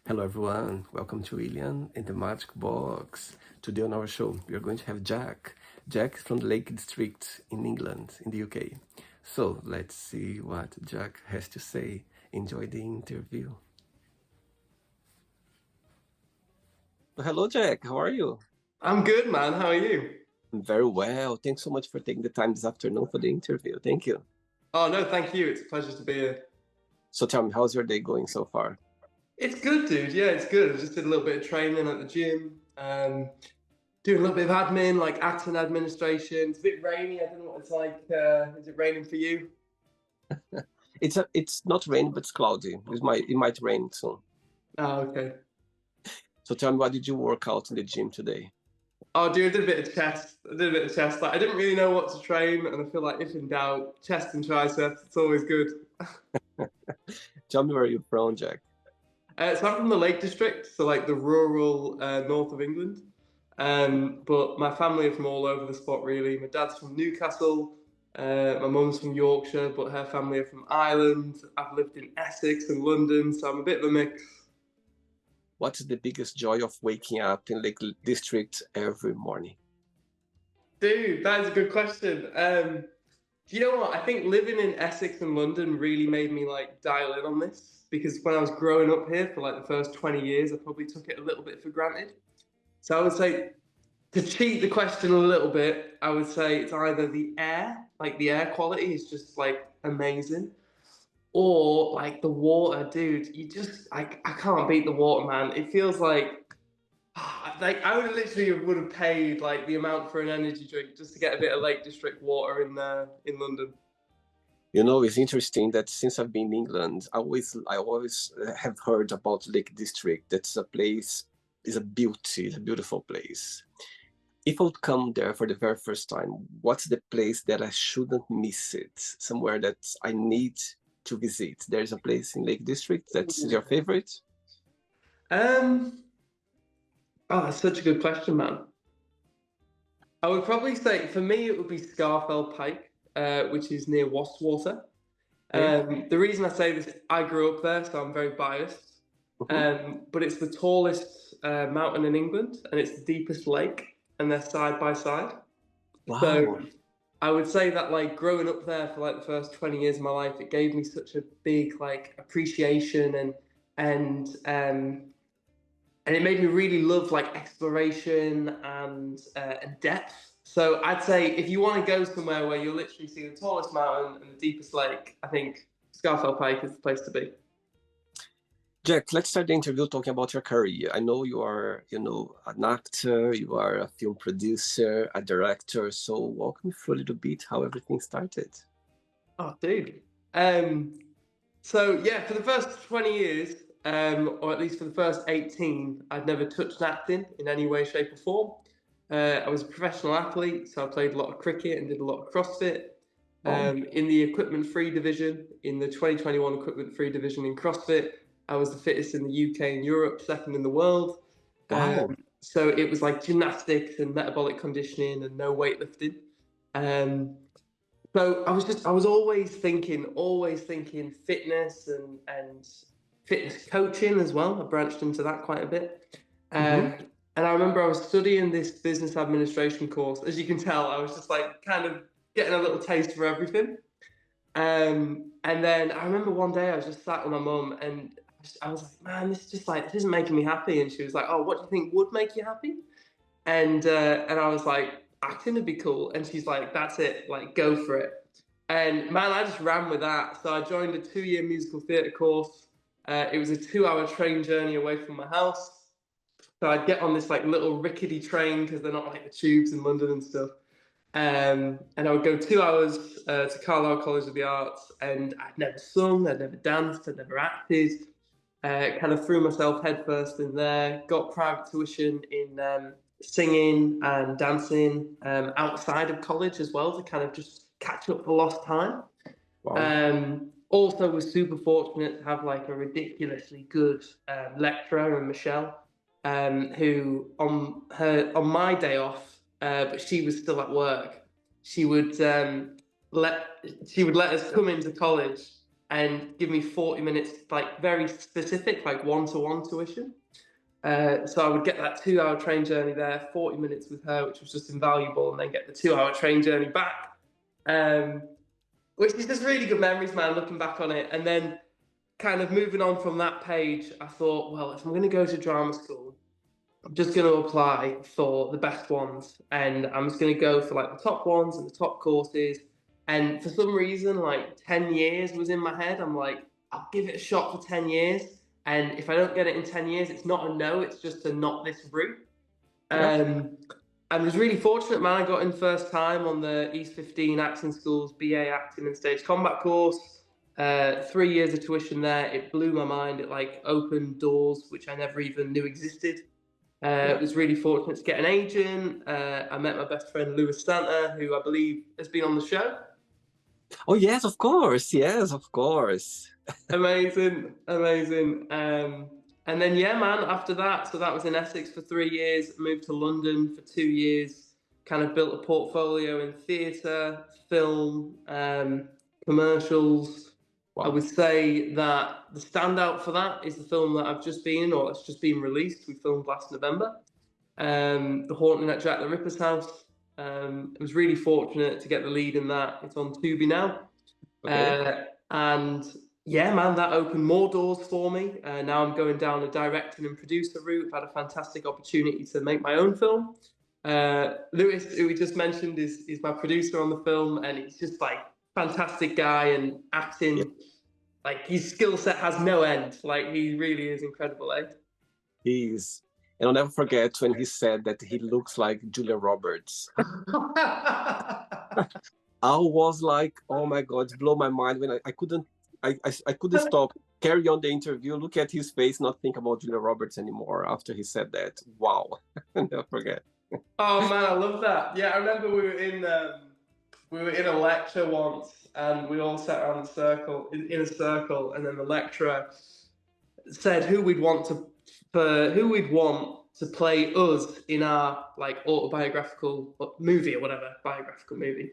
Hello, everyone. Welcome to William in the Magic Box. Today on our show, we are going to have Jack. Jack is from the Lake District in England, in the UK. So let's see what Jack has to say. Enjoy the interview. Hello, Jack. How are you? I'm good, man. How are you? I'm very well. Thanks so much for taking the time this afternoon for the interview. Thank you. Oh, no, thank you. It's a pleasure to be here. So tell me, how's your day going so far? It's good, dude. Yeah, it's good. I just did a little bit of training at the gym, doing a little bit of admin, like acting administration. It's a bit rainy. I don't know what it's like. Is it raining for you? It's not raining, but it's cloudy. It might rain soon. Oh, okay. So tell me, what did you work out in the gym today? Oh, dude, I did a bit of chest. I did a bit of chest. Like, I didn't really know what to train, and I feel like if in doubt, chest and triceps. It's always good. Tell me where you're from, Jack. So I'm from the Lake District, so like the rural north of England. But my family are from all over the spot, really. My dad's from Newcastle, my mum's from Yorkshire, but her family are from Ireland. I've lived in Essex and London, so I'm a bit of a mix. What is the biggest joy of waking up in Lake District every morning? Dude, that is a good question. Do you know what? I think living in Essex and London really made me like dial in on this because when I was growing up here for like the first 20 years, I probably took it a little bit for granted. So I would say to cheat the question a little bit, I would say it's either the air, like the air quality is just like amazing, or like the water, dude. I can't beat the water, man. It feels like I would have paid like the amount for an energy drink just to get a bit of Lake District water in London. You know, it's interesting that since I've been in England, I always have heard about Lake District. That's a place, is a beauty, it's a beautiful place. If I would come there for the very first time, what's the place that I shouldn't miss it? Somewhere that I need to visit. There's a place in Lake District that's your favorite? Um, oh, that's such a good question, man. I would probably say for me it would be Scarfell Pike, which is near Wastwater. Okay. The reason I say this, I grew up there, so I'm very biased. Mhm. But it's the tallest mountain in England, and it's the deepest lake, and they're side by side. So Wow. I would say that like growing up there for like the first 20 years of my life, it gave me such a big like appreciation and um and it made me really love like exploration and depth. So I'd say if you want to go somewhere where you'll literally see the tallest mountain and the deepest lake, I think Scarfell Pike is the place to be. Jack, let's start the interview talking about your career. I know you are, an actor, you are a film producer, a director. So walk me through a little bit how everything started. Oh, dude. Um, so yeah, for the first 20 years, or at least for the first 18, I'd never touched acting in any way, shape, or form. I was a professional athlete, so I played a lot of cricket and did a lot of CrossFit. Wow. In the equipment free division, in the 2021 equipment free division in CrossFit, I was the fittest in the UK and Europe, second in the world. Wow. So it was like gymnastics and metabolic conditioning and no weightlifting. Um, so I was always thinking fitness and fitness coaching as well. I branched into that quite a bit. Hmm. Um, and I remember I was studying this business administration course. As you can tell, I was just like kind of getting a little taste for everything. And then I remember one day I was just sat with my mum and I was like, man, this is just like, this isn't making me happy. And she was like, oh, what do you think would make you happy? And I was like, acting would be cool. And she's like, that's it, like go for it. And man, I just ran with that. So I joined a 2 year musical theatre course. It was a 2 hour train journey away from my house. So I'd get on this like little rickety train because they're not like the tubes in London and stuff. And I would go 2 hours to Carlisle College of the Arts, and I'd never sung, I'd never danced, I'd never acted. Kind of threw myself headfirst in there. Got private tuition in singing and dancing outside of college as well to kind of just catch up for lost time. Wow. Also, was super fortunate to have like a ridiculously good lecturer in Michelle, who on my day off, but she was still at work. She would let she would let us come into college, and give me 40 minutes, like very specific, like one-to-one tuition. So I would get that 2-hour train journey there, 40 minutes with her, which was just invaluable, and then get the 2-hour train journey back, um, which is just really good memories, man, looking back on it. And then kind of moving on from that page, I thought, well, if I'm going to go to drama school, I'm just going to apply for the best ones, and I'm just going to go for like the top ones and the top courses. And for some reason, like 10 years was in my head. I'm like, I'll give it a shot for 10 years. And if I don't get it in 10 years, it's not a no, it's just a not this route. Yeah. I was really fortunate, man. I got in first time on the East 15 Acting School's BA Acting and Stage Combat course. 3 years of tuition there. It blew my mind. It like opened doors which I never even knew existed. I was really fortunate to get an agent. I met my best friend Lewis Santa, who I believe has been on the show. Oh yes, of course. Yes, of course. Amazing, amazing. And then yeah, man. After that, so that was in Essex for 3 years. Moved to London for 2 years. Kind of built a portfolio in theatre, film, commercials. Wow. I would say that the standout for that is the film that I've just been in, or it's just been released. We filmed last November. The Haunting at Jack the Ripper's House. I was really fortunate to get the lead in that. It's on Tubi now. Okay. And yeah, man, that opened more doors for me. Now I'm going down a directing and producer route. I've had a fantastic opportunity to make my own film. Lewis, who we just mentioned, is my producer on the film, and he's just like fantastic guy and acting. Yeah. Like his skill set has no end. Like he really is incredible, eh? He's, and I'll never forget when he said that he looks like Julia Roberts. I was like, oh my God, it blew my mind when I couldn't stop, carry on the interview, look at his face, not think about Julia Roberts anymore after he said that. Wow. I'll never forget. Oh man, I love that. Yeah, I remember we were in a lecture once, and we all sat around in a circle, and then the lecturer said who we'd want to play us in our like autobiographical movie or whatever, biographical movie.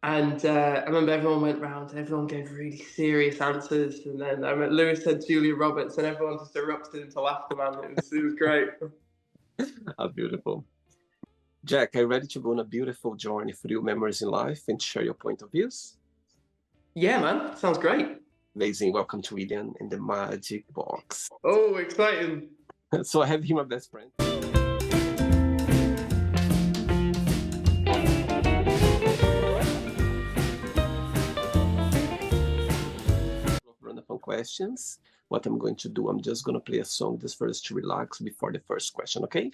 And I remember everyone went round and everyone gave really serious answers. And then I remember Lewis said Julia Roberts, and everyone just erupted into laughter, man. It was great. How beautiful. Jack, are you ready to go on a beautiful journey through memories in life and share your point of views? Yeah, man. Sounds great. Amazing. Welcome to William and the Magic Box. Oh, exciting. So I have here my best friend. Random questions. What I'm going to do, I'm just going to play a song just first to relax before the first question, okay?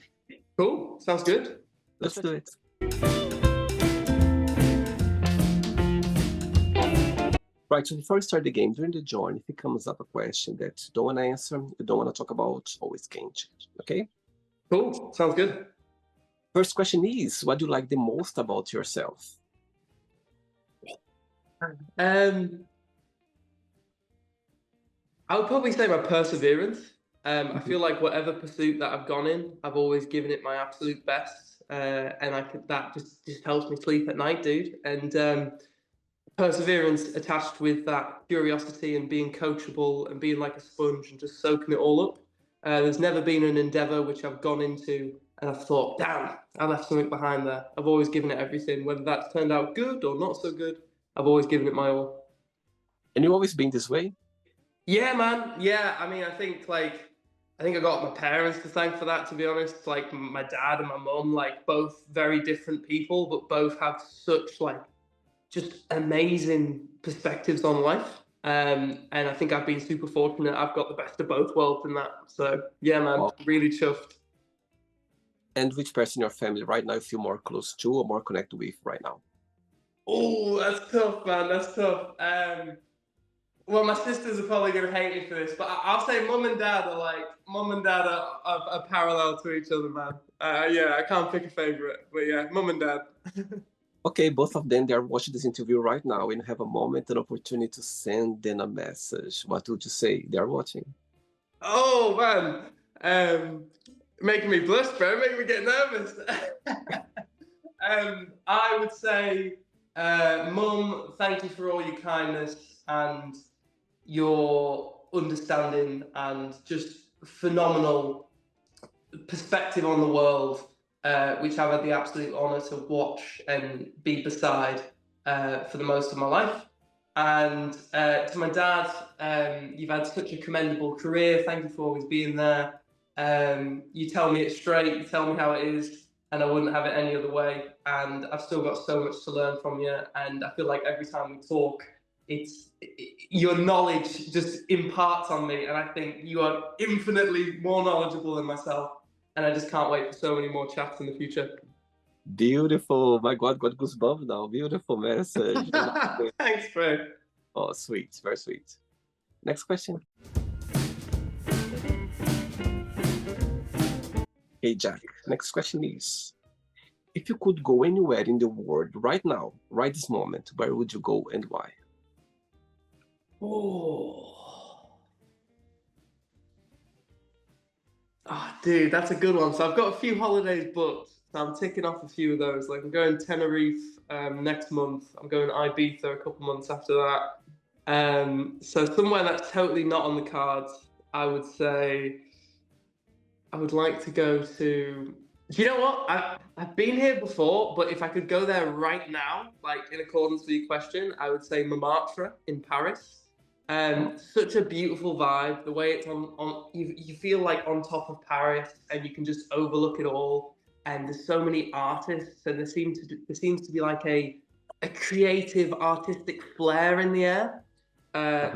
Cool. Sounds good. Let's do it. Right, so before we start the game, during the journey, if it comes up a question that you don't want to answer, you don't want to talk about, always can change, okay? Cool. Sounds good. First question is, what do you like the most about yourself? I would probably say my perseverance. I feel like whatever pursuit that I've gone in, I've always given it my absolute best. And that just helps me sleep at night, dude. And perseverance attached with that curiosity and being coachable and being like a sponge and just soaking it all up. There's never been an endeavor which I've gone into and I've thought, damn, I left something behind there. I've always given it everything, whether that's turned out good or not so good. I've always given it my all. And you've always been this way? Yeah, man. Yeah, I mean, I think I got my parents to thank for that, to be honest. Like my dad and my mum, like both very different people, but both have such like just amazing perspectives on life. And I think I've been super fortunate. I've got the best of both worlds in that. So yeah, man, Wow. really chuffed. And which person in your family right now you feel more close to or more connected with right now? Oh, that's tough, man. That's tough. Well, my sisters are probably going to hate me for this, but I'll say mum and dad are parallel to each other, man. Yeah, I can't pick a favorite, but yeah, mum and dad. Okay, both of them, they are watching this interview right now and have a moment, an opportunity to send them a message. What would you say? They are watching. Oh, man. Making me blush, bro. Making me get nervous. I would say, Mum, thank you for all your kindness, and your understanding and just phenomenal perspective on the world, which I've had the absolute honour to watch and be beside for the most of my life. And to my dad, you've had such a commendable career. Thank you for always being there. You tell me it straight, you tell me how it is, and I wouldn't have it any other way. And I've still got so much to learn from you. And I feel like every time we talk, your knowledge just imparts on me. And I think you are infinitely more knowledgeable than myself. And I just can't wait for so many more chats in the future. Beautiful. My God, got goosebumps now. Beautiful message. Thanks, bro. Oh, sweet. Very sweet. Next question. Hey, Jack. Next question is, if you could go anywhere in the world right now, right this moment, where would you go and why? Oh, dude, that's a good one. So I've got a few holidays booked. So I'm ticking off a few of those. Like I'm going Tenerife next month. I'm going Ibiza a couple months after that. So somewhere that's totally not on the cards, I would say I would like to go to. Do you know what? I've been here before, but if I could go there right now, like in accordance with your question, I would say Montmartre in Paris. Such a beautiful vibe. The way it's on you feel like on top of Paris, and you can just overlook it all. And there's so many artists, and there seems to be like a creative, artistic flair in the air.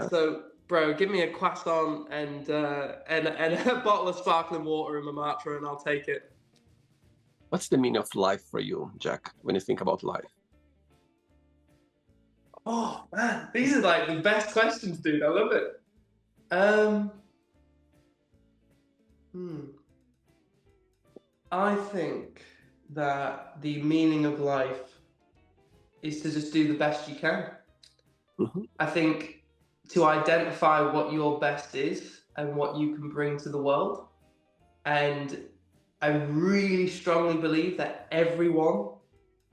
So, bro, give me a croissant and a bottle of sparkling water in Montmartre, and I'll take it. What's the meaning of life for you, Jack, when you think about life? Oh man, these are like the best questions, dude. I love it. I think that the meaning of life is to just do the best you can. I think to identify what your best is and what you can bring to the world. And I really strongly believe that everyone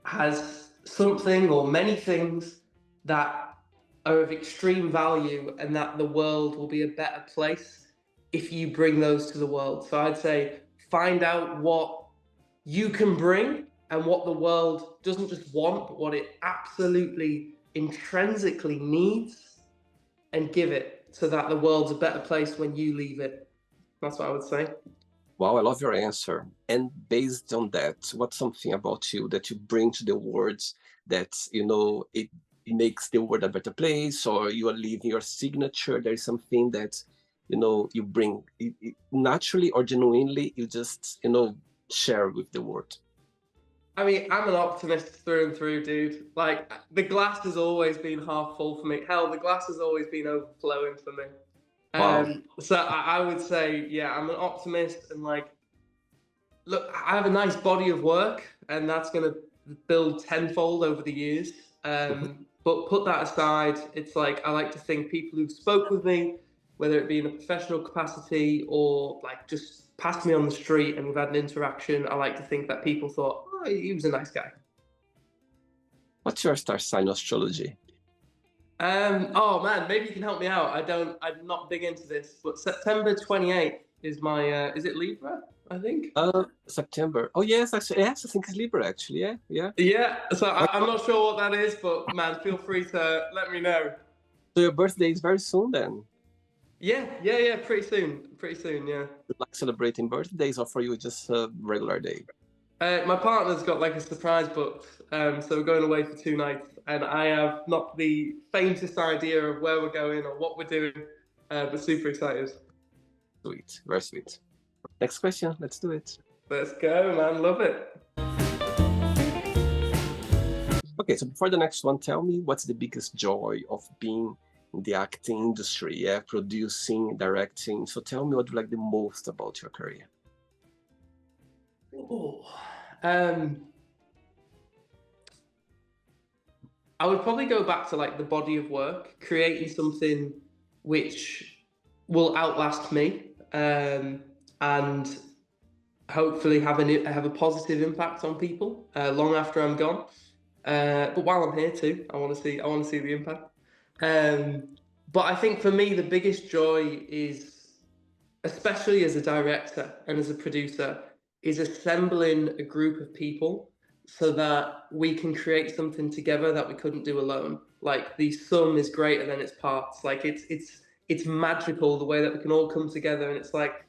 has something or many things that are of extreme value, and that the world will be a better place if you bring those to the world. So I'd say find out what you can bring and what the world doesn't just want, but what it absolutely intrinsically needs, and give it so that the world's a better place when you leave it. That's what I would say. Wow, I love your answer. And based on that, what's something about you that you bring to the world that, it makes the world a better place, or you are leaving your signature? There is something that, you bring naturally or genuinely, you just, share with the world. I mean, I'm an optimist through and through, dude. Like, the glass has always been half full for me. Hell, the glass has always been overflowing for me. Wow. So I would say, yeah, I'm an optimist, and like, look, I have a nice body of work, and that's going to build tenfold over the years. But put that aside, it's like, I like to think people who've spoke with me, whether it be in a professional capacity or like just passed me on the street and we've had an interaction, I like to think that people thought, oh, he was a nice guy. What's your star sign astrology? Oh man, maybe you can help me out. I'm not big into this, but September 28th is my, is it Libra? I think. September. Oh yes, actually, yes, I think it's Libra actually. Yeah. Yeah. So I'm not sure what that is, but man, feel free to let me know. So your birthday is very soon then? Yeah. Pretty soon. Yeah. You like celebrating birthdays, or for you just a regular day? My partner's got like a surprise booked, so we're going away for 2 nights, and I have not the faintest idea of where we're going or what we're doing, but super excited. Sweet, very sweet. Next question, let's do it. Let's go, man, love it. Okay, so before the next one, tell me what's the biggest joy of being in the acting industry, producing, directing. So tell me what you like the most about your career. I would probably go back to like the body of work, creating something which will outlast me, and hopefully have a positive impact on people long after I'm gone. But while I'm here too, I want to see the impact. But I think for me, the biggest joy is, especially as a director and as a producer, is assembling a group of people so that we can create something together that we couldn't do alone. Like the sum is greater than its parts. Like it's magical the way that we can all come together, and it's like,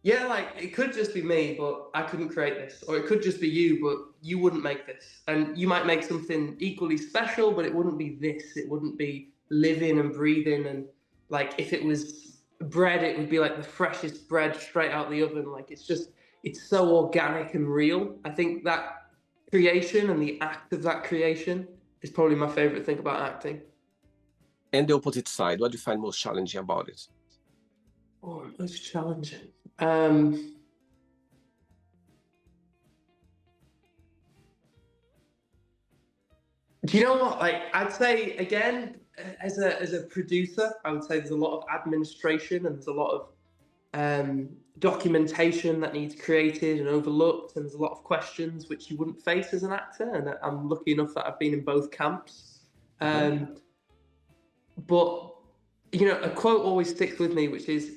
yeah, like it could just be me, but I couldn't create this, or it could just be you, but you wouldn't make this, and you might make something equally special, but it wouldn't be this. It wouldn't be living and breathing, and like if it was bread, it would be like the freshest bread straight out the oven. Like it's so organic and real. I think that creation and the act of that creation is probably my favorite thing about acting. And the opposite side, what do you find most challenging about it? Oh, most challenging. Do you know what? Like, I'd say again, as a producer, I would say there's a lot of administration and there's a lot of documentation that needs created and overlooked, and there's a lot of questions which you wouldn't face as an actor. And I'm lucky enough that I've been in both camps. But you know, a quote always sticks with me, which is,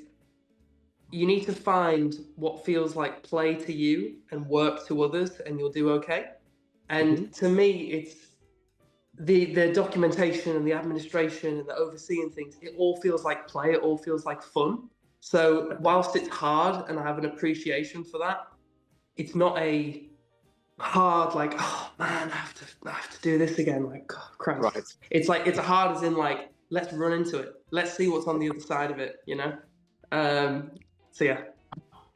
you need to find what feels like play to you and work to others, and you'll do okay. And to me, it's the documentation and the administration and the overseeing things. It all feels like play. It all feels like fun. So whilst it's hard and I have an appreciation for that, it's not a hard like, oh man, I have to do this again. Like, God, Christ. Right. It's like, it's hard as in like, let's run into it. Let's see what's on the other side of it, you know? So yeah.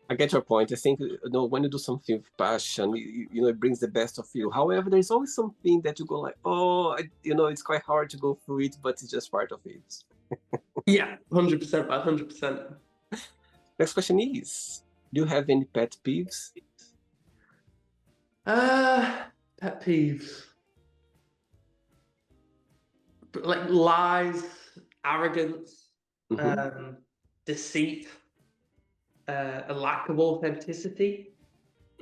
I get your point. I think, you know, when you do something with passion, you know, it brings the best of you. However, there's always something that you go like, oh, you know, it's quite hard to go through it, but it's just part of it. Yeah, 100%, 100%. Next question is, do you have any pet peeves? Pet peeves. Like lies, arrogance, deceit, a lack of authenticity.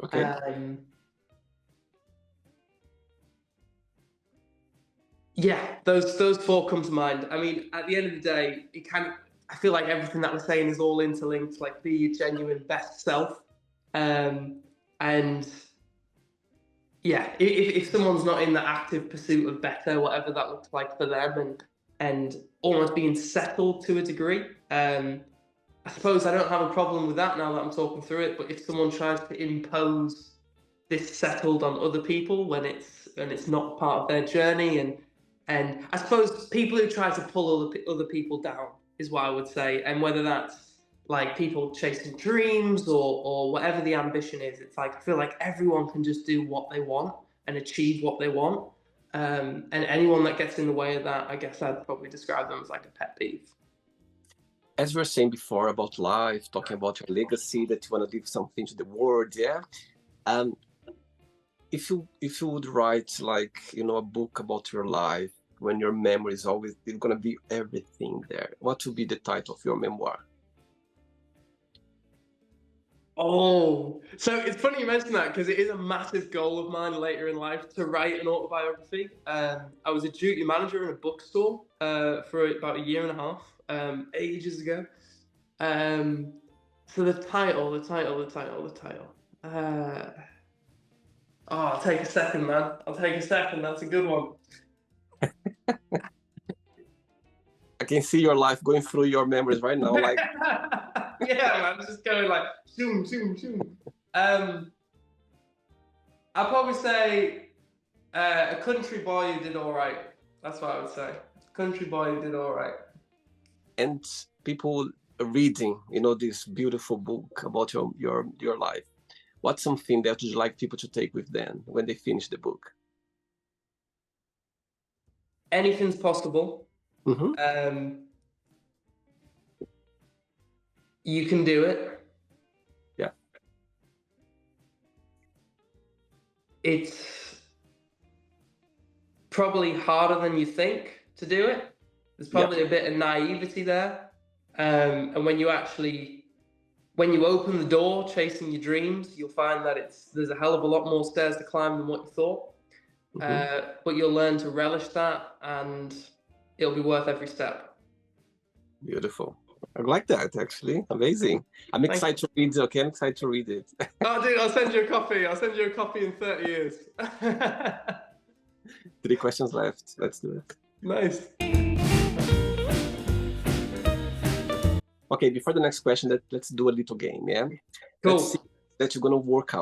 Okay. Yeah, those four come to mind. I mean, at the end of the day, I feel like everything that we're saying is all interlinked. Like, be your genuine best self, and yeah, if someone's not in the active pursuit of better, whatever that looks like for them, and almost being settled to a degree, I suppose I don't have a problem with that now that I'm talking through it. But if someone tries to impose this settled on other people when it's not part of their journey, and I suppose people who try to pull other people down is what I would say, and whether that's like people chasing dreams or whatever the ambition is, it's like, I feel like everyone can just do what they want and achieve what they want. And anyone that gets in the way of that, I guess I'd probably describe them as like a pet peeve. As we were saying before about life, talking about your legacy, that you want to leave something to the world, yeah. If you would write like, you know, a book about your life, when your memory is always gonna be everything there, what would be the title of your memoir? Oh, so it's funny you mention that, because it is a massive goal of mine later in life to write an autobiography. I was a duty manager in a bookstore for about a year and a half, ages ago. So the title. Oh, I'll take a second, man. I'll take a second. That's a good one. I can see your life going through your memories right now, like. Yeah, man, just going like zoom, zoom, zoom. I'll probably say a country boy who did all right. That's what I would say. Country boy who did all right. And people reading, you know, this beautiful book about your life, what's something that you'd like people to take with them when they finish the book? Anything's possible. You can do it. Yeah. It's probably harder than you think to do it. There's probably a bit of naivety there. And when you open the door chasing your dreams, you'll find that there's a hell of a lot more stairs to climb than what you thought. But you'll learn to relish that, and it'll be worth every step. Beautiful. I like that, actually. Amazing. I'm Thank excited to read. Okay, I'm excited to read it. Oh, dude, I'll send you a copy. I'll send you a copy in 30 years. 3 questions left. Let's do it. Nice. Okay, before the next question, let's do a little game, yeah? Cool. Let's see that you're gonna work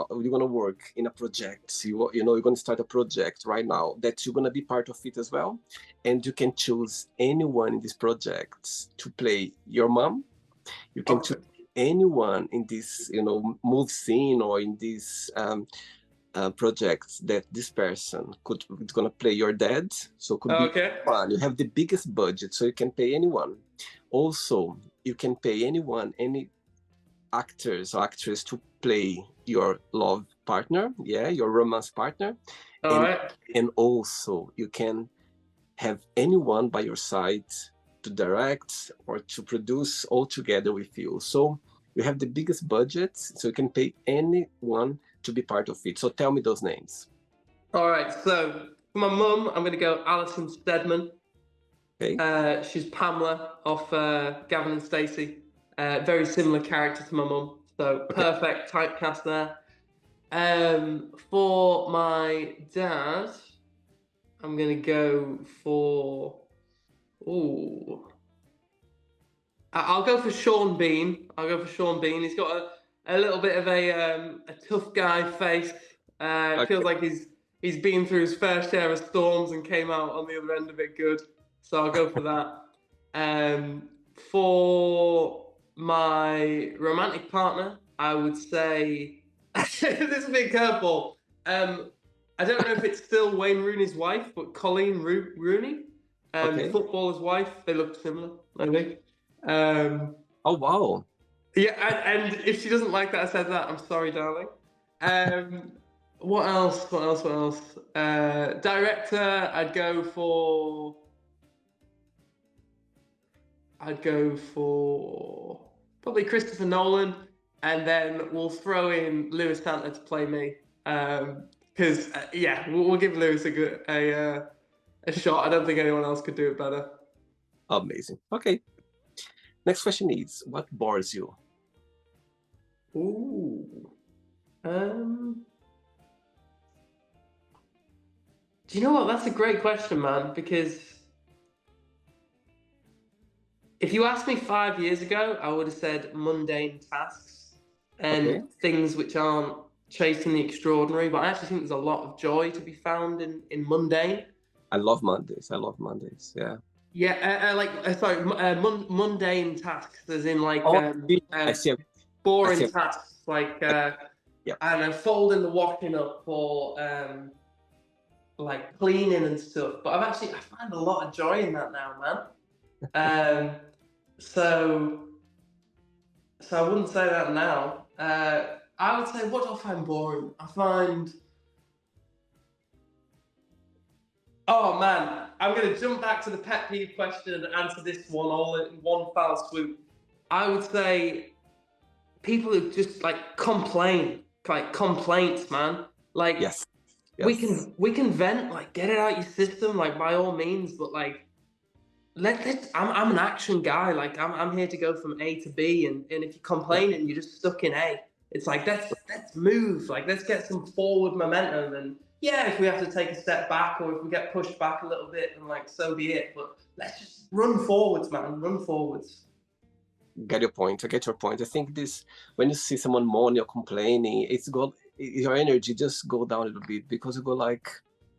in a project. You're gonna start a project right now that you're gonna be part of it as well, and you can choose anyone in this project to play your mom. You can choose anyone in this, move scene or in this project that this person it's gonna play your dad. So it could be fun. You have the biggest budget, so you can pay anyone. Also, you can pay anyone, any actors or actress to play your love partner, your romance partner. And also you can have anyone by your side to direct or to produce all together with you. So you have the biggest budget, so you can pay anyone to be part of it. So tell me those names. All right, so for my mum, I'm going to go Alison Steadman. Okay. She's Pamela off Gavin and Stacey. Very similar character to my mum, so perfect typecast there. For my dad, I'm gonna go for. I'll go for Sean Bean. He's got a little bit of a tough guy face. Feels like he's been through his fair share of storms and came out on the other end of it good. So I'll go for that. For my romantic partner, I would say this is a big curveball. I don't know if it's still Wayne Rooney's wife, but Colleen Rooney, footballer's wife. They look similar, I think. Oh wow! Yeah, and if she doesn't like that I said that, I'm sorry, darling. What else? Director, I'd go for probably Christopher Nolan, and then we'll throw in Lewis Santa to play me. Because we'll give Lewis a shot. I don't think anyone else could do it better. Amazing. Okay. Next question is, what bores you? Do you know what? That's a great question, man, because if you asked me 5 years ago, I would have said mundane tasks and things which aren't chasing the extraordinary, but I actually think there's a lot of joy to be found in mundane. I love Mondays, yeah. Yeah, mundane tasks, as in like boring tasks, like I don't know, folding the washing up or like cleaning and stuff. But I find a lot of joy in that now, man. So I wouldn't say that now. I would say, what do I find boring? Oh man, I'm going to jump back to the pet peeve question and answer this one all in one foul swoop. I would say people who just like complain, like complaints, man. Like we can vent, like get it out your system, like by all means, but like I'm an action guy. Like I'm here to go from A to B, and if you're complaining, you're just stuck in A. It's like let's move, like let's get some forward momentum, and if we have to take a step back or if we get pushed back a little bit, and like so be it. But let's just run forwards, man. Run forwards. Get your point. I get your point. I think when you see someone moaning or complaining, your energy just go down a little bit because you go like,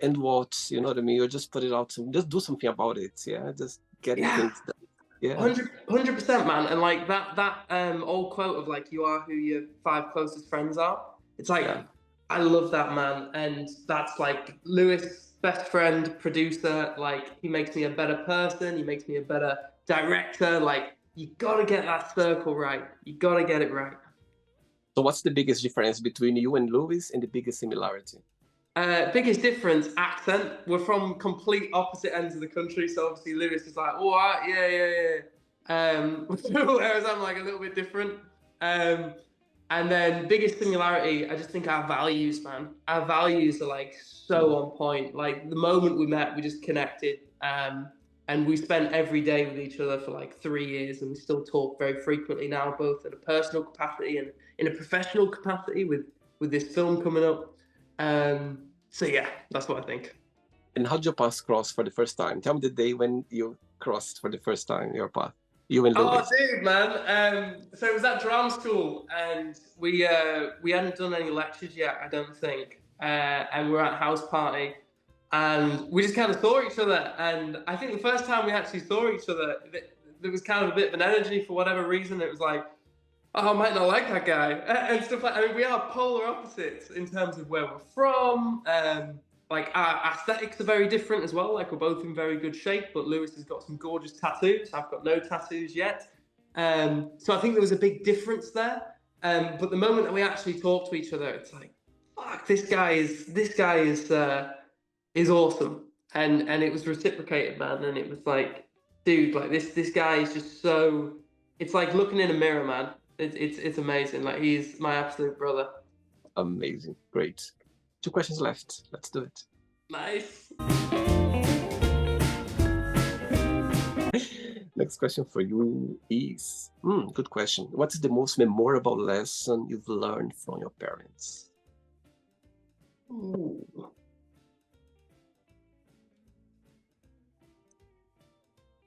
and what, you know what I mean? You just put it out, just do something about it. Just get things done. 100%, man. And like that old quote of like, you are who your 5 closest friends are. It's like, I love that, man. And that's like Lewis, best friend, producer. Like he makes me a better person. He makes me a better director. Like you gotta get that circle right. You gotta get it right. So what's the biggest difference between you and Lewis, and the biggest similarity? Biggest difference, accent. We're from complete opposite ends of the country, so obviously Lewis is like, oh, whereas I'm like a little bit different. And then biggest similarity, I just think our values, man. Our values are like so on point. Like the moment we met, we just connected. And And we spent every day with each other for like 3 years, and we still talk very frequently now, both in a personal capacity and in a professional capacity with this film coming up. So yeah, that's what I think. And how did your paths cross for the first time? Tell me the day when you crossed for the first time your path, you and Oh, Lewis. dude, man. So it was at drama school, and we hadn't done any lectures yet, I don't think. And we're at house party, and we just kind of saw each other. And I think the first time we actually saw each other, there was kind of a bit of an energy for whatever reason. It was like, oh, I might not like that guy, and stuff like. I mean, we are polar opposites in terms of where we're from. Like our aesthetics are very different as well. Like we're both in very good shape, but Lewis has got some gorgeous tattoos. I've got no tattoos yet. So I think there was a big difference there. But the moment that we actually talk to each other, it's like, fuck, this guy is awesome, and it was reciprocated, man. And it was like, dude, like this guy is just so. It's like looking in a mirror, man. It's amazing. Like he's my absolute brother. Amazing, great. 2 questions left. Let's do it. Nice. Next question for you is, good question. What is the most memorable lesson you've learned from your parents? Ooh.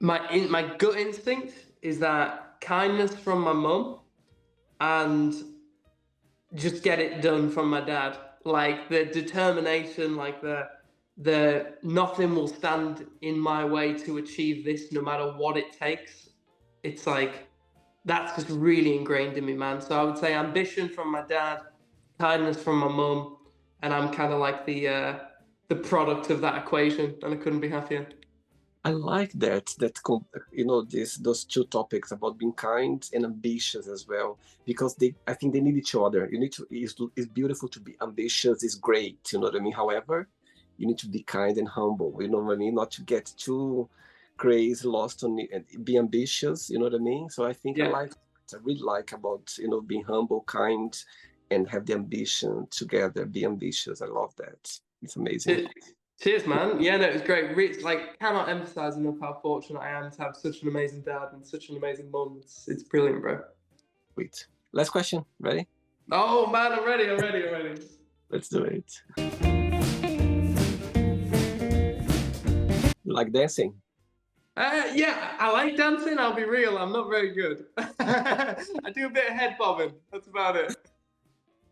My gut instinct is that kindness from my mum and just get it done from my dad. Like the determination, like the nothing will stand in my way to achieve this, no matter what it takes. It's like that's just really ingrained in me, man. So I would say ambition from my dad, kindness from my mum, and I'm kind of like the product of that equation, and I couldn't be happier. I like that those 2 topics about being kind and ambitious as well, because I think they need each other. It's beautiful to be ambitious, it's great, you know what I mean? However, you need to be kind and humble, you know what I mean? Not to get too crazy, lost on it, and be ambitious, you know what I mean? So I think Yeah. I really like about, being humble, kind, and have the ambition together, be ambitious. I love that. It's amazing. Cheers, man. Yeah, no, it was great. Like, cannot emphasize enough how fortunate I am to have such an amazing dad and such an amazing mum. It's brilliant, bro. Sweet. Last question. Ready? Oh man, I'm ready. Let's do it. You like dancing? Yeah, I like dancing. I'll be real. I'm not very good. I do a bit of head bobbing. That's about it.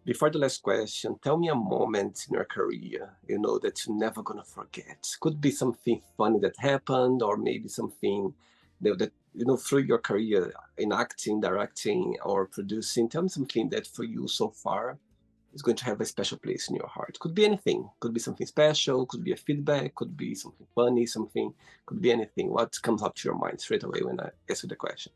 Before the last question, tell me a moment in your career, that you're never gonna forget. Could be something funny that happened, or maybe something that through your career in acting, directing, or producing. Tell me something that for you so far is going to have a special place in your heart. Could be anything. Could be something special. Could be a feedback. Could be something funny. Could be anything. What comes up to your mind straight away when I answer the question?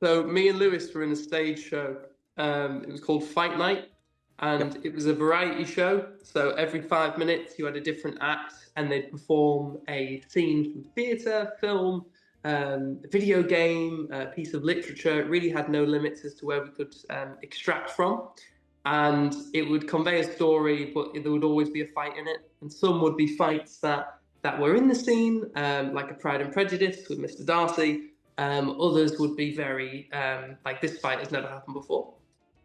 So me and Lewis were in a stage show. It was called Fight Night. And It was a variety show. So every 5 minutes you had a different act, and they'd perform a scene from theatre, film, a video game, a piece of literature. It really had no limits as to where we could extract from. And it would convey a story, but there would always be a fight in it. And some would be fights that were in the scene, like a Pride and Prejudice with Mr. Darcy. Others would be very, like this fight has never happened before.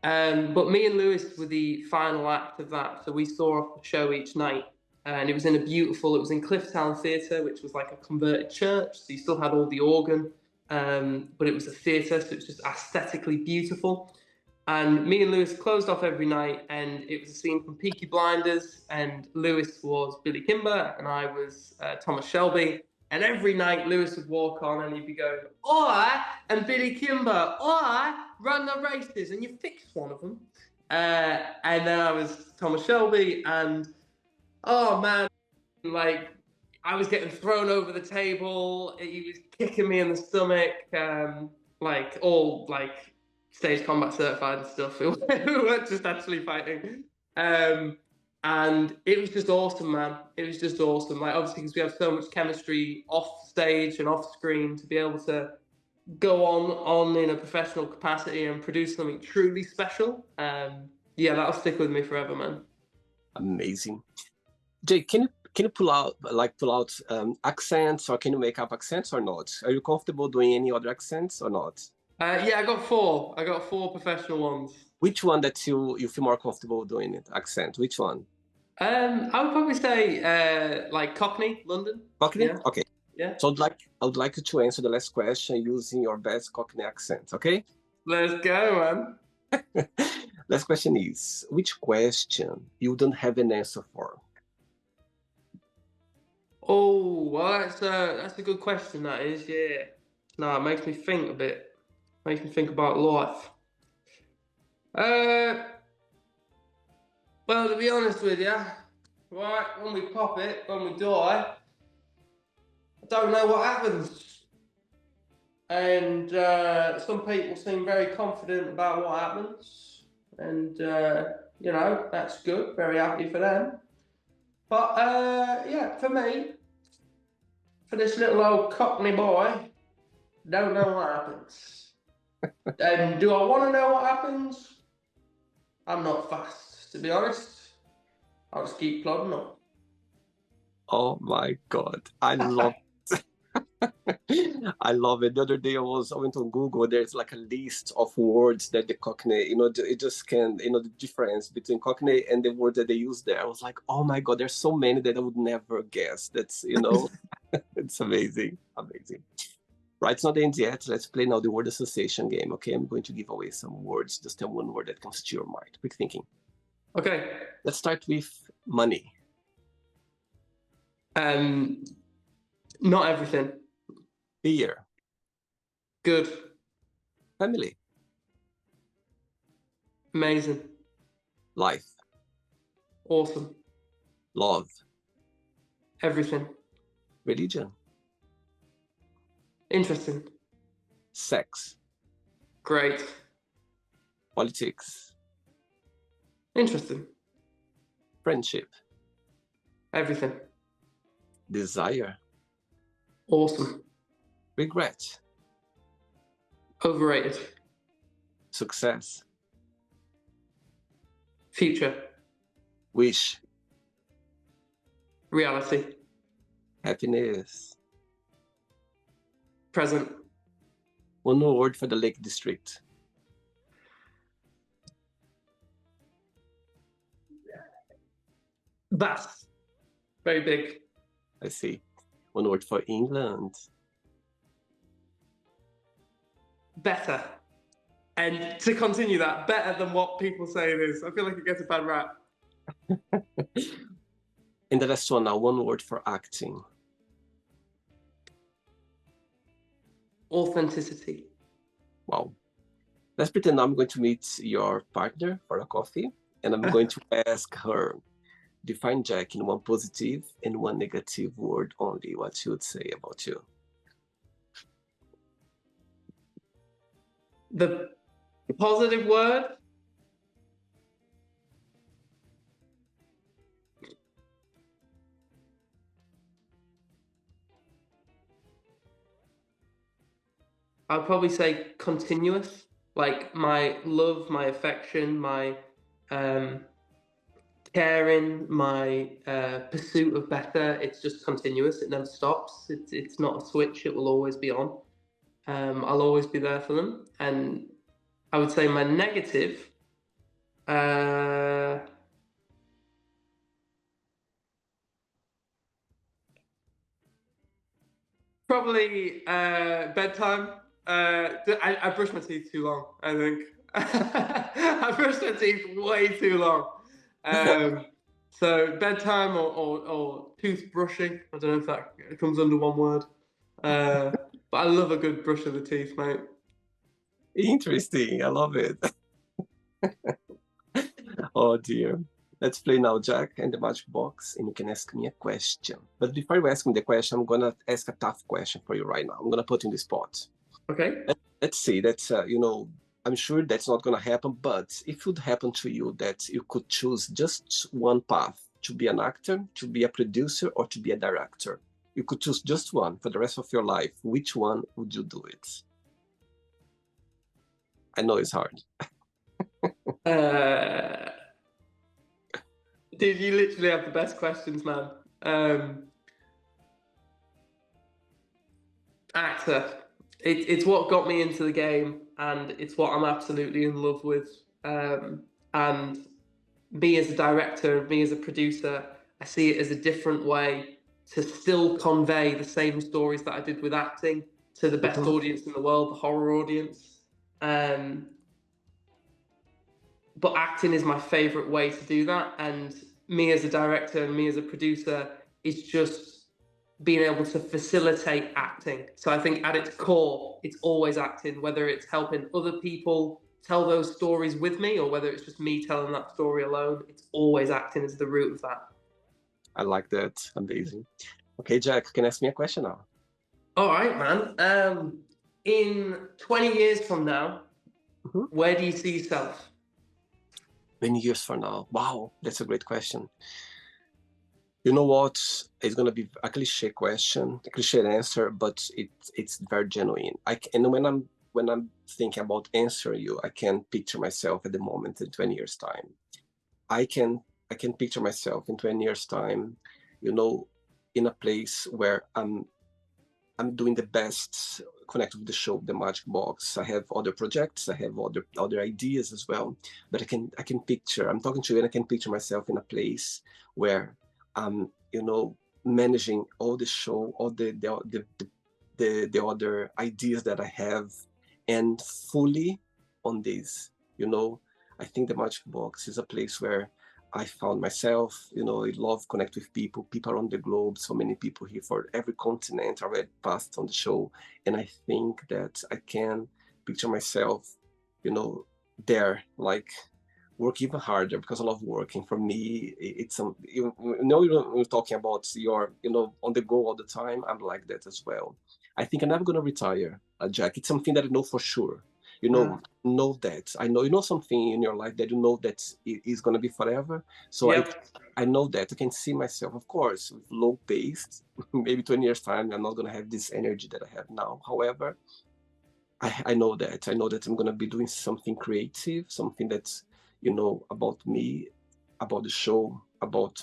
But me and Lewis were the final act of that. So we saw off the show each night. And it was in Clifftown Theatre, which was like a converted church. So you still had all the organ, but it was a theatre, so it's just aesthetically beautiful. And me and Lewis closed off every night, and it was a scene from Peaky Blinders, and Lewis was Billy Kimber, and I was Thomas Shelby. And every night Lewis would walk on and he'd be going, "I and Billy Kimber, I run the races," and you fixed one of them. And then I was Thomas Shelby, and oh man, like I was getting thrown over the table. He was kicking me in the stomach, like all like stage combat certified and stuff. We weren't just actually fighting. And it was just awesome, man. It was just awesome. Like obviously because we have so much chemistry off stage and off screen, to be able to go on in a professional capacity and produce something truly special. Yeah, that'll stick with me forever, man. Amazing. Jay, can you can you pull out accents, or can you make up accents or not? Are you comfortable doing any other accents or not? Yeah, I got four. I got four professional ones. Which one that you feel more comfortable doing it? Accent? Which one? I would probably say like Cockney, London. Cockney? Yeah, Okay. yeah. So I would like you to answer the last question using your best Cockney accent, okay? Let's go, man. Last question is, which question you don't have an answer for? Oh, well, that's a good question. That is, yeah. No, it makes me think a bit. Makes me think about life. Uh, well, to be honest with you, right, when we pop it, when we die, I don't know what happens. And some people seem very confident about what happens. And, you know, that's good. Very happy for them. But, yeah, for me, for this little old Cockney boy, don't know what happens. And do I want to know what happens? I'm not fast, to be honest. I'll just keep plodding on. Oh my God, I love I love it. The other day I went on Google. There's like a list of words that the Cockney, it just can, the difference between Cockney and the word that they use there. I was like, oh my God, there's so many that I would never guess. That's, it's amazing, amazing. Right, it's not the end yet. Let's play now the word association game. Okay, I'm going to give away some words. Just tell one word that comes to your mind. Quick thinking. Okay. Let's start with money. Not everything. Beer. Good. Family. Amazing. Life. Awesome. Love. Everything. Religion. Interesting. Sex. Great. Politics. Interesting. Friendship. Everything. Desire. Awesome. Regret. Overrated. Success. Future. Wish. Reality. Happiness. Present. One more word for the Lake District. Vast. Very big. I see. One word for England. Better. And to continue that, better than what people say it is. I feel like it gets a bad rap. And the last one now, one word for acting. Authenticity. Wow. Let's pretend I'm going to meet your partner for a coffee, and I'm going to ask her, define Jack in one positive and one negative word only. What she would say about you? The positive word? I'd probably say continuous. Like my love, my affection, my caring, my pursuit of better. It's just continuous. It never stops. It's not a switch. It will always be on. I'll always be there for them. And I would say my negative. Probably bedtime. I brush my teeth too long, I think. I brush my teeth way too long. So bedtime or toothbrushing. I don't know if that comes under one word. But I love a good brush of the teeth, mate. Interesting. I love it. Oh dear. Let's play now, Jack and the Magic Box, and you can ask me a question. But before you ask me the question, I'm gonna ask a tough question for you right now. I'm gonna put you in the spot. Okay. Let's see. That's I'm sure that's not gonna happen. But if it would happen to you that you could choose just one path to be an actor, to be a producer, or to be a director, you could choose just one for the rest of your life. Which one would you do it? I know it's hard. Dude, you literally have the best questions, man. Um, Actor. It's what got me into the game, and it's what I'm absolutely in love with. And me as a director, me as a producer, I see it as a different way to still convey the same stories that I did with acting to the best Mhm. audience in the world, the horror audience. Um, but acting is my favorite way to do that. And me as a director and me as a producer is just being able to facilitate acting. So I think at its core, it's always acting, whether it's helping other people tell those stories with me or whether it's just me telling that story alone, it's always acting as the root of that. I like that. Amazing. Okay, Jack, can you ask me a question now? All right, man. In 20 years from now, Mhm. where do you see yourself? Many years from now. Wow, that's a great question. You know what? It's gonna be a cliche question, a cliche answer, but it's very genuine. And when I'm thinking about answering you, I can picture myself at the moment in 20 years time. I can I can picture myself in 20 years time, you know, in a place where I'm doing the best connect with the show, the Magic Box. I have other projects, I have other ideas as well. But I can picture, I'm talking to you and I can picture myself in a place where you know, managing all the show, all the other ideas that I have and fully on this, you know. I think the Magic Box is a place where I found myself, you know, I love connect with people around the globe, so many people here for every continent already passed on the show. And I think that I can picture myself, you know, there, like work even harder because I love working. For me, it's some, you know, you're talking about your, you know, on the go all the time. I'm like that as well. I think I'm never going to retire, Jack. It's something that I know for sure. You know that I know you know something in your life that you know that it is going to be forever. So Yep. I know that I can see myself, of course, with low pace. Maybe 20 years time, I'm not going to have this energy that I have now. However, I know that I'm going to be doing something creative, something that's, you know, about me, about the show, about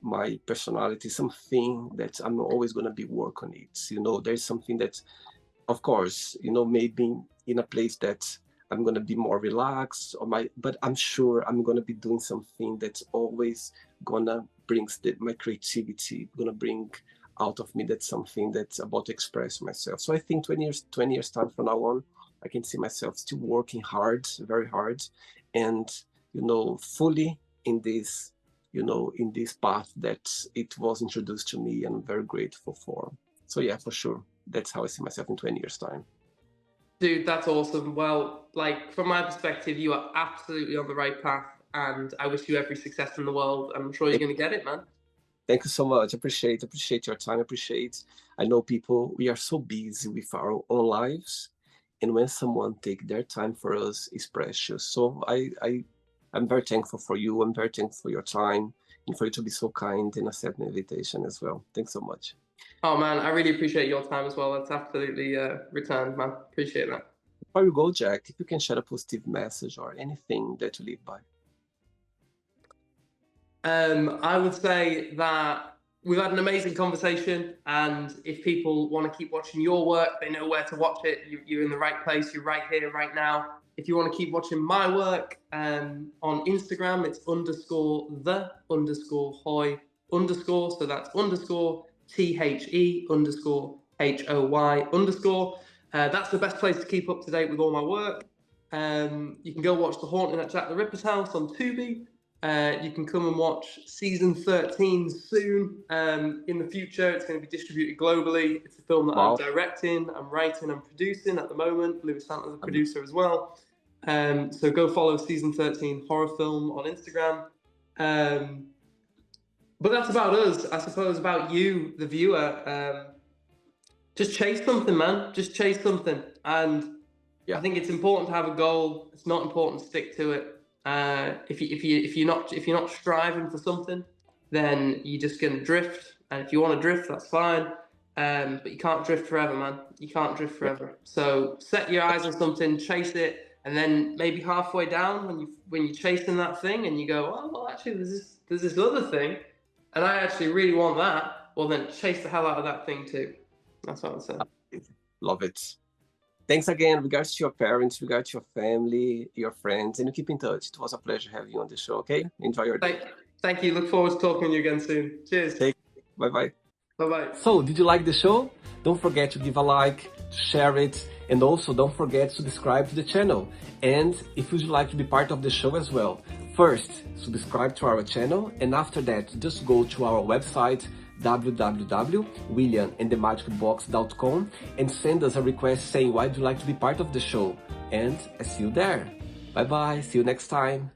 my personality, something that I'm always going to be work on it. You know, there's something that, of course, you know, maybe in a place that I'm gonna be more relaxed or but I'm sure I'm gonna be doing something that's always gonna brings my creativity, gonna bring out of me that's something that's about to express myself. So I think 20 years time from now on, I can see myself still working hard, very hard, and you know, fully in this, you know, in this path that it was introduced to me and I'm very grateful for. So yeah, for sure. That's how I see myself in 20 years' time. Dude, that's awesome. Well, like from my perspective, you are absolutely on the right path, and I wish you every success in the world. I'm sure you're Thank, going to get it, man. thank you so much. Appreciate your time. Appreciate. I know people. We are so busy with our own lives, and when someone take their time for us, is precious. So I'm very thankful for you. I'm very thankful for your time and for you to be so kind and accept my invitation as well. Thanks so much. Oh man, I really appreciate your time as well. That's absolutely returned, man. Appreciate that. Before you go, Jack, if you can share a positive message or anything that you live by. I would say that we've had an amazing conversation, and if people want to keep watching your work, they know where to watch it. You're in the right place. You're right here, right now. If you want to keep watching my work on Instagram, it's underscore the underscore hoy underscore. So that's underscore THE underscore HOY underscore. That's the best place to keep up to date with all my work. You can go watch The Haunting at Jack the Ripper's house on Tubi. You can come and watch season 13 soon. In the future, it's going to be distributed globally. It's a film that I'm Wow. directing, I'm writing, I'm producing at the moment. Lewis Santa's a producer as well. So go follow season 13 horror film on Instagram. Um, but that's about us. I suppose about you, the viewer. Just chase something, man. Just chase something. And I Yeah. think it's important to have a goal. It's not important to stick to it. If you're not striving for something, then you're just gonna drift. And if you want to drift, that's fine. But you can't drift forever, man. You can't drift Yeah. forever. So set your eyes on something, chase it, and then maybe halfway down when you're chasing that thing, and you go, oh well, actually, there's this other thing. and I actually really want that, well then chase the hell out of that thing too. That's what I'm saying. Love it. Thanks again. Regards to your parents, regards to your family, your friends, and keep in touch. It was a pleasure having you on the show. Okay, enjoy your day. Thank you. Look forward to talking to you again soon. Cheers. Bye bye. Bye bye. So, did you like the show? Don't forget to give a like, to share it, and also don't forget to subscribe to the channel. And if you'd like to be part of the show as well, first, subscribe to our channel, and after that, just go to our website, www.williamandthemagicbox.com, and send us a request saying why do you like to be part of the show. And I see you there. Bye bye, see you next time.